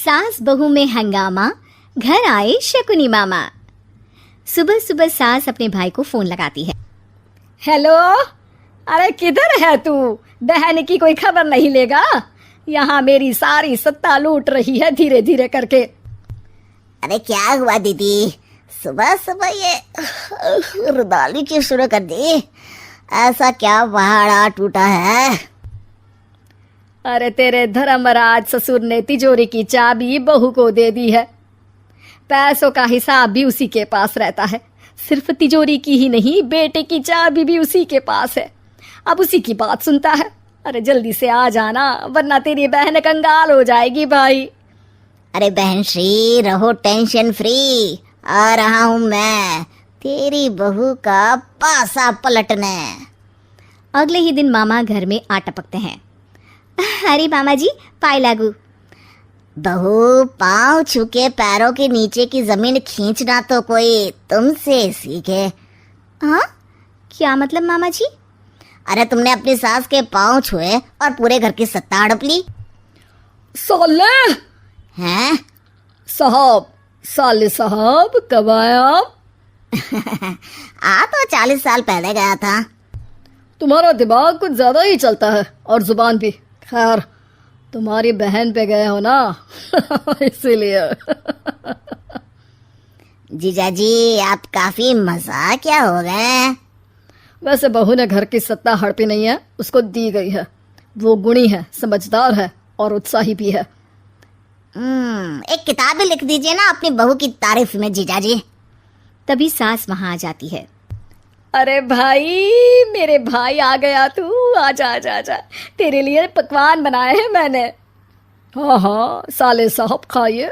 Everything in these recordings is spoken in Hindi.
सास बहू में हंगामा, घर आए शकुनी मामा। सुबह सुबह सास अपने भाई को फोन लगाती है। हेलो, अरे किधर है तू? बहन की कोई खबर नहीं लेगा? यहाँ मेरी सारी सत्ता लूट रही है धीरे धीरे करके। अरे क्या हुआ दीदी, सुबह सुबह ये रुदाली क्यों शुरू कर दी? ऐसा क्या पहाड़ा टूटा है? अरे तेरे धर्मराज ससुर ने तिजोरी की चाबी बहू को दे दी है। पैसों का हिसाब भी उसी के पास रहता है। सिर्फ तिजोरी की ही नहीं, बेटे की चाबी भी उसी के पास है। अब उसी की बात सुनता है। अरे जल्दी से आ जाना, वरना तेरी बहन कंगाल हो जाएगी भाई। अरे बहन श्री, रहो टेंशन फ्री, आ रहा हूँ मैं तेरी बहू का पासा पलटने। अगले ही दिन मामा घर में आ टपकते हैं। अरे मामा जी, पाए लागू। बहू, पाँव छूके पैरों के नीचे की जमीन खींचना तो कोई तुमसे सीखे। हाँ, क्या मतलब मामा जी? अरे तुमने अपनी सास के पाँव छुए और पूरे घर की सत्ता हड़प ली। साले हैं? साहब, साले साहब कब आए आप? आ तो 40 साल पहले गया था। तुम्हारा दिमाग कुछ ज्यादा ही चलता है और जुबान भी। खैर, तुम्हारी बहन पे गए हो ना इसीलिए। जीजाजी, आप काफी मजाकिया हो गए। वैसे बहू ने घर की सत्ता हड़पी नहीं है, उसको दी गई है। वो गुणी है, समझदार है और उत्साही भी है। एक किताब भी लिख दीजिए ना अपनी बहू की तारीफ में जीजाजी। तभी सास वहां आ जाती है। अरे भाई, मेरे भाई आ गया तू। आजा आजा आजा, तेरे लिए पकवान बनाए हैं मैंने। हाँ हाँ साले साहब, खाइए।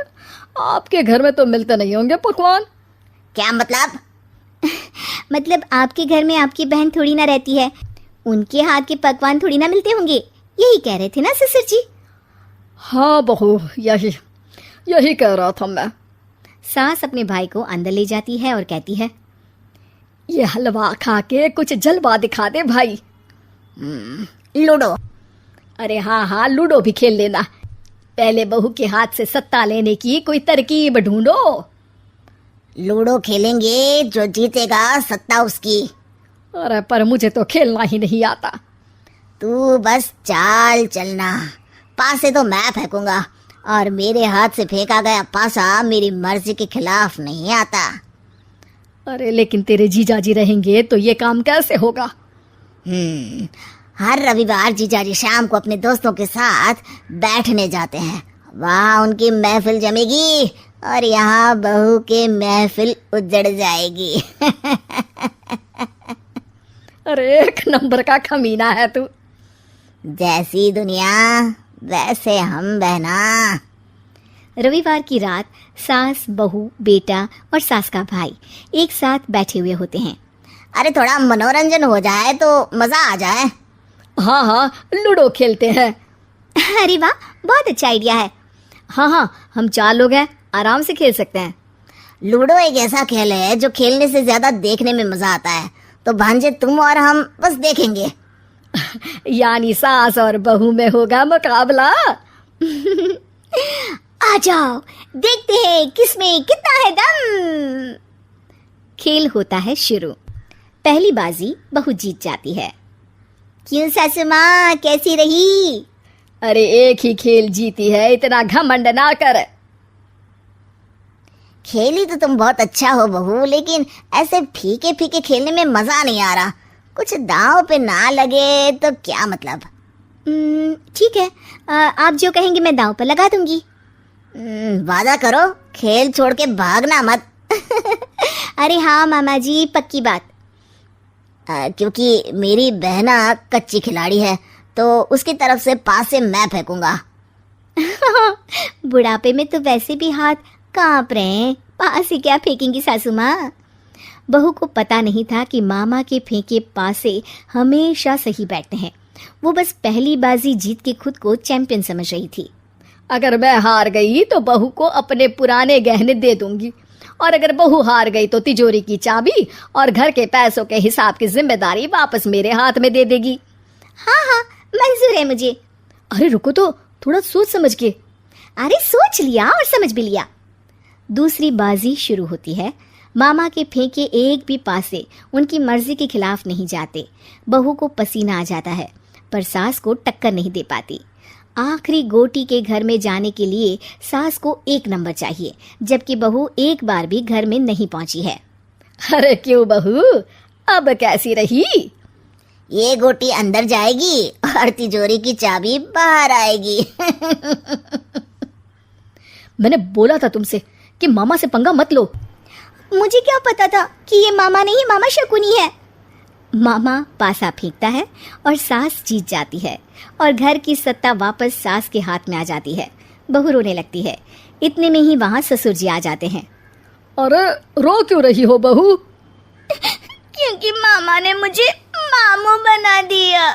आपके घर में तो मिलते नहीं होंगे पकवान। क्या मतलब? मतलब आपके घर में आपकी बहन थोड़ी ना रहती है, उनके हाथ के पकवान थोड़ी ना मिलते होंगे, यही कह रहे थे ना ससुर जी? हाँ बहू, यही कह रहा था मैं। सास अपने भाई को अंदर ले जाती है और कहती है, ये हलवा खा के कुछ जलवा दिखा दे भाई। लूडो। अरे हाँ हाँ, लूडो भी खेल लेना। पहले बहू के हाथ से सत्ता लेने की कोई तरकीब ढूंढो। लूडो खेलेंगे, जो जीतेगा सत्ता उसकी। अरे पर मुझे तो खेलना ही नहीं आता। तू बस चाल चलना, पासे तो मैं फेंकूंगा और मेरे हाथ से फेंका गया पासा मेरी मर्जी के खिलाफ नहीं आता। अरे लेकिन तेरे जीजाजी रहेंगे तो ये काम कैसे होगा? हर रविवार जीजाजी शाम को अपने दोस्तों के साथ बैठने जाते हैं। वहाँ उनकी महफिल जमेगी और यहाँ बहू की महफिल उजड़ जाएगी। अरे एक नंबर का कमीना है तू। जैसी दुनिया वैसे हम बहना। रविवार की रात सास, बहू, बेटा और सास का भाई एक साथ बैठे हुए होते हैं। अरे थोड़ा मनोरंजन हो जाए तो मजा आ जाए। हाँ हाँ, लूडो खेलते हैं। अरे वाह, बहुत अच्छा आइडिया है। हाँ हाँ, हम 4 लोग हैं, आराम से खेल सकते हैं। लूडो एक ऐसा खेल है जो खेलने से ज्यादा देखने में मजा आता है। तो भांजे, तुम और हम बस देखेंगे। यानी सास और बहू में होगा मुकाबला। आ जाओ, देखते हैं किसमें कितना है दम। खेल होता है शुरू। पहली बाजी बहू जीत जाती है। क्यों सासू माँ, कैसी रही? अरे एक ही खेल जीती है, इतना घमंड ना कर। खेली तो तुम बहुत अच्छा हो बहू, लेकिन ऐसे फीके फीके खेलने में मजा नहीं आ रहा। कुछ दांव पे ना लगे तो क्या मतलब? ठीक है, आप जो कहेंगे मैं दांव पर लगा दूंगी। वादा करो, खेल छोड़ के भागना मत। अरे हाँ मामा जी, पक्की बात। क्योंकि मेरी बहना कच्ची खिलाड़ी है, तो उसकी तरफ से पास से मैं फेंकूंगा। बुढ़ापे में तो वैसे भी हाथ कांप रहे हैं, पास से क्या फेंकेंगी सासू माँ? बहू को पता नहीं था कि मामा के फेंके पासे हमेशा सही बैठते हैं। वो बस पहली बाजी जीत के खुद को चैंपियन समझ रही थी। अगर मैं हार गई तो बहू को अपने पुराने गहने दे दूंगी, और अगर बहू हार गई तो तिजोरी की चाबी और घर के पैसों के हिसाब की जिम्मेदारी वापस मेरे हाथ में दे देगी। हाँ हाँ, मंजूर है मुझे। अरे रुको तो, थोड़ा सोच समझ के। अरे सोच लिया और समझ भी लिया। दूसरी बाजी शुरू होती है। मामा के फेंके एक भी पासे उनकी मर्जी के खिलाफ नहीं जाते। बहू को पसीना आ जाता है, पर सास को टक्कर नहीं दे पाती। आखिरी गोटी के घर में जाने के लिए सास को 1 नंबर चाहिए, जबकि बहू एक बार भी घर में नहीं पहुंची है। अरे क्यों बहू, अब कैसी रही? ये गोटी अंदर जाएगी और तिजोरी की चाबी बाहर आएगी। मैंने बोला था तुमसे कि मामा से पंगा मत लो। मुझे क्या पता था कि ये मामा नहीं, मामा शकुनी है। मामा पासा फेंकता है और सास जीत जाती है और घर की सत्ता वापस सास के हाथ में आ जाती है। बहू रोने लगती है। इतने में ही वहां ससुर जी आ जाते हैं। अरे रो क्यों रही हो बहू? क्योंकि मामा ने मुझे मामू बना दिया।